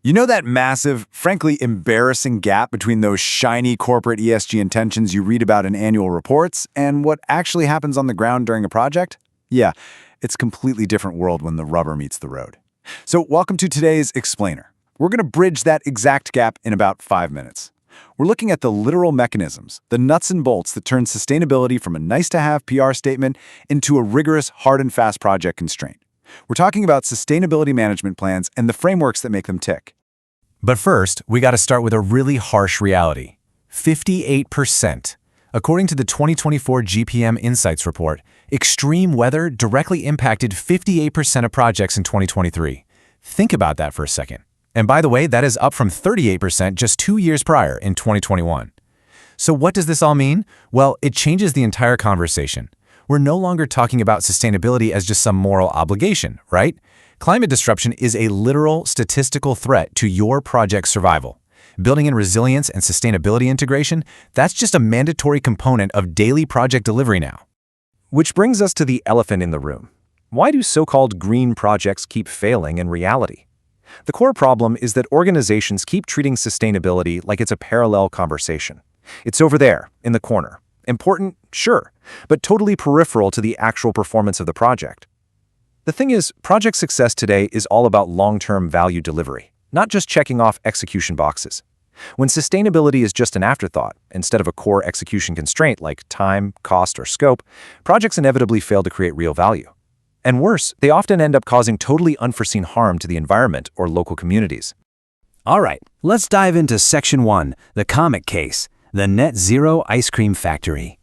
You know that massive, frankly embarrassing gap between those shiny corporate ESG intentions you read about in annual reports and what actually happens on the ground during a project? Yeah, it's a completely different world when the rubber meets the road. So welcome to today's Explainer. We're going to bridge that exact gap in about 5 minutes. We're looking at the literal mechanisms, the nuts and bolts that turn sustainability from a nice-to-have PR statement into a rigorous, hard and fast project constraint. We're talking about sustainability management plans and the frameworks that make them tick. But first, we got to start with a really harsh reality. 58%. According to the 2024 GPM Insights report, extreme weather directly impacted 58% of projects in 2023. Think about that for a second. And by the way, that is up from 38% just 2 years prior in 2021. So what does this all mean? Well, it changes the entire conversation. We're no longer talking about sustainability as just some moral obligation, right? Climate disruption is a literal statistical threat to your project's survival. Building in resilience and sustainability integration, that's just a mandatory component of daily project delivery now. Which brings us to the elephant in the room. Why do so-called green projects keep failing in reality? The core problem is that organizations keep treating sustainability like it's a parallel conversation. It's over there, in the corner. Important, sure, but totally peripheral to the actual performance of the project. The thing is, project success today is all about long-term value delivery, not just checking off execution boxes. When sustainability is just an afterthought, instead of a core execution constraint like time, cost, or scope, projects inevitably fail to create real value. And worse, they often end up causing totally unforeseen harm to the environment or local communities. All right, let's dive into Section 1, the comic case, the Net Zero Ice Cream Factory.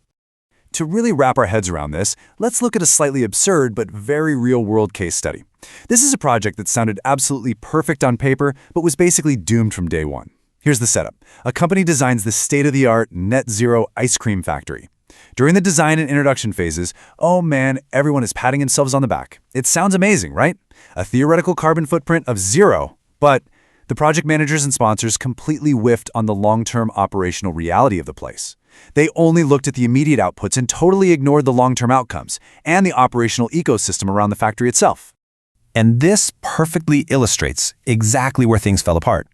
To really wrap our heads around this, let's look at a slightly absurd but very real-world case study. This is a project that sounded absolutely perfect on paper, but was basically doomed from day one. Here's the setup. A company designs the state-of-the-art net zero ice cream factory. During the design and introduction phases, oh man, everyone is patting themselves on the back. It sounds amazing, right? A theoretical carbon footprint of 0, but the project managers and sponsors completely whiffed on the long-term operational reality of the place. They only looked at the immediate outputs and totally ignored the long-term outcomes and the operational ecosystem around the factory itself. And this perfectly illustrates exactly where things fell apart.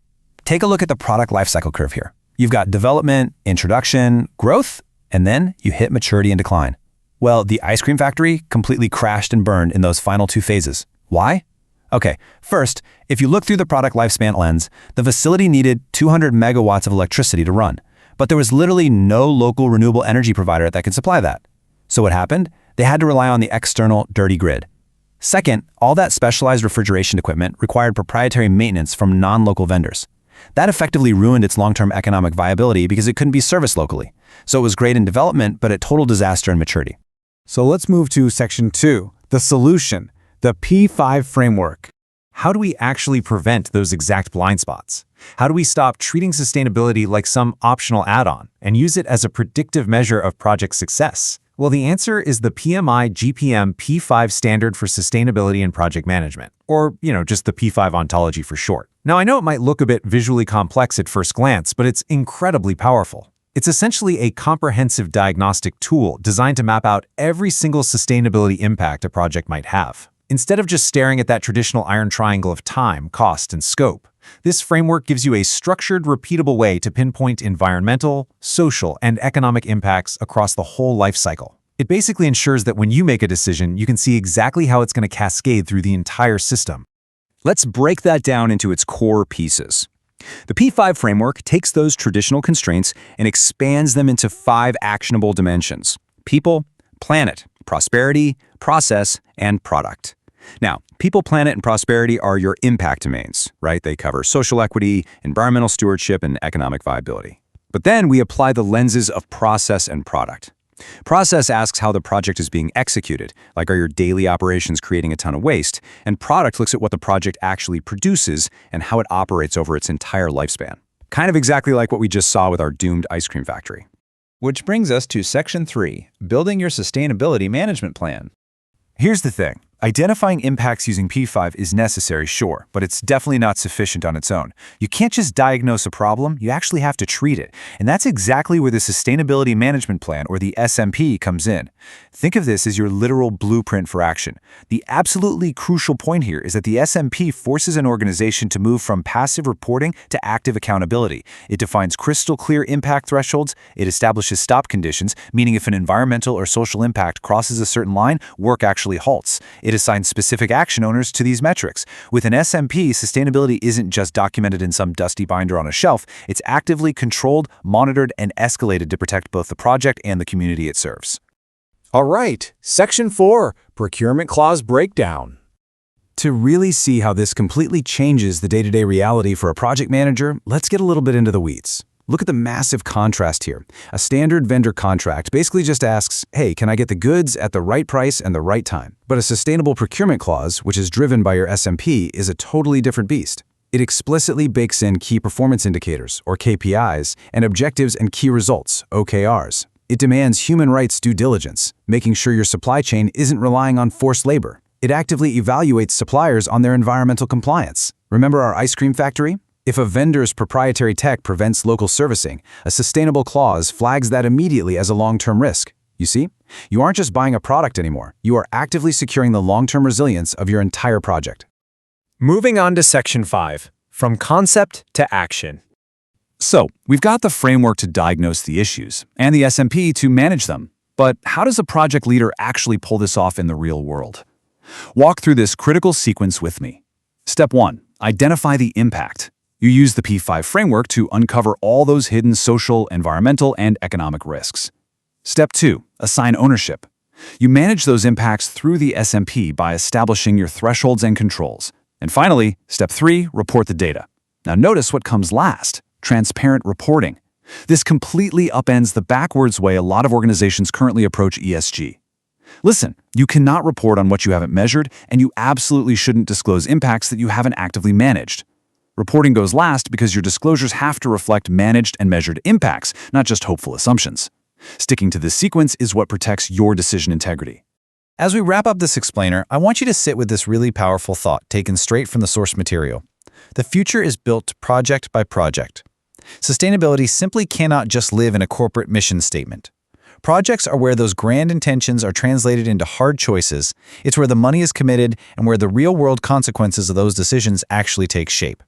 Take a look at the product lifecycle curve here. You've got development, introduction, growth, and then you hit maturity and decline. Well, the ice cream factory completely crashed and burned in those final 2 phases. Why? Okay, first, if you look through the product lifespan lens, the facility needed 200 megawatts of electricity to run, but there was literally no local renewable energy provider that could supply that. So what happened? They had to rely on the external dirty grid. Second, all that specialized refrigeration equipment required proprietary maintenance from non-local vendors. That effectively ruined its long-term economic viability because it couldn't be serviced locally. So it was great in development, but a total disaster in maturity. So let's move to Section 2, the solution, the P5 framework. How do we actually prevent those exact blind spots? How do we stop treating sustainability like some optional add-on and use it as a predictive measure of project success? Well, the answer is the PMI GPM P5 standard for sustainability and project management, or, just the P5 ontology for short. Now, I know it might look a bit visually complex at first glance, but it's incredibly powerful. It's essentially a comprehensive diagnostic tool designed to map out every single sustainability impact a project might have. Instead of just staring at that traditional iron triangle of time, cost, and scope, this framework gives you a structured, repeatable way to pinpoint environmental, social, and economic impacts across the whole life cycle. It basically ensures that when you make a decision, you can see exactly how it's going to cascade through the entire system. Let's break that down into its core pieces. The P5 framework takes those traditional constraints and expands them into 5 actionable dimensions: people, planet, prosperity, process, and product. Now, people, planet, and prosperity are your impact domains, right? They cover social equity, environmental stewardship, and economic viability. But then we apply the lenses of process and product. Process asks how the project is being executed, like are your daily operations creating a ton of waste, and product looks at what the project actually produces and how it operates over its entire lifespan. Kind of exactly like what we just saw with our doomed ice cream factory. Which brings us to Section 3, building your sustainability management plan. Here's the thing. Identifying impacts using P5 is necessary, sure, but it's definitely not sufficient on its own. You can't just diagnose a problem, you actually have to treat it. And that's exactly where the Sustainability Management Plan, or the SMP, comes in. Think of this as your literal blueprint for action. The absolutely crucial point here is that the SMP forces an organization to move from passive reporting to active accountability. It defines crystal clear impact thresholds, it establishes stop conditions, meaning if an environmental or social impact crosses a certain line, work actually halts. It assigns specific action owners to these metrics. With an SMP, sustainability isn't just documented in some dusty binder on a shelf, it's actively controlled, monitored, and escalated to protect both the project and the community it serves. All right, Section 4, Procurement Clause Breakdown. To really see how this completely changes the day-to-day reality for a project manager, let's get a little bit into the weeds. Look at the massive contrast here. A standard vendor contract basically just asks, hey, can I get the goods at the right price and the right time? But a sustainable procurement clause, which is driven by your SMP, is a totally different beast. It explicitly bakes in key performance indicators, or KPIs, and objectives and key results, OKRs. It demands human rights due diligence, making sure your supply chain isn't relying on forced labor. It actively evaluates suppliers on their environmental compliance. Remember our ice cream factory? If a vendor's proprietary tech prevents local servicing, a sustainable clause flags that immediately as a long-term risk. You see? You aren't just buying a product anymore. You are actively securing the long-term resilience of your entire project. Moving on to Section 5, From Concept to Action. So, we've got the framework to diagnose the issues, and the SMP to manage them. But how does a project leader actually pull this off in the real world? Walk through this critical sequence with me. Step 1. Identify the impact. You use the P5 framework to uncover all those hidden social, environmental, and economic risks. Step 2. Assign ownership. You manage those impacts through the SMP by establishing your thresholds and controls. And finally, Step 3. Report the data. Now notice what comes last: transparent reporting. This completely upends the backwards way a lot of organizations currently approach ESG. Listen, you cannot report on what you haven't measured, and you absolutely shouldn't disclose impacts that you haven't actively managed. Reporting goes last because your disclosures have to reflect managed and measured impacts, not just hopeful assumptions. Sticking to this sequence is what protects your decision integrity. As we wrap up this explainer, I want you to sit with this really powerful thought taken straight from the source material. The future is built project by project. Sustainability simply cannot just live in a corporate mission statement. Projects are where those grand intentions are translated into hard choices. It's where the money is committed and where the real-world consequences of those decisions actually take shape.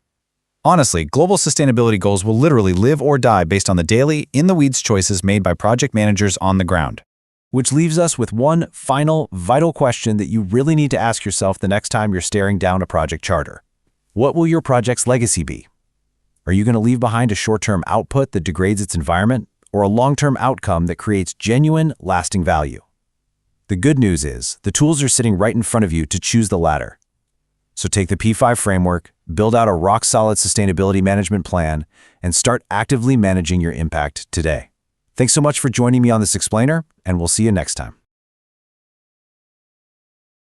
Honestly, global sustainability goals will literally live or die based on the daily, in-the-weeds choices made by project managers on the ground. Which leaves us with one final, vital question that you really need to ask yourself the next time you're staring down a project charter. What will your project's legacy be? Are you going to leave behind a short-term output that degrades its environment, or a long-term outcome that creates genuine, lasting value? The good news is, the tools are sitting right in front of you to choose the latter. So take the P5 framework, build out a rock-solid sustainability management plan, and start actively managing your impact today. Thanks so much for joining me on this explainer, and we'll see you next time.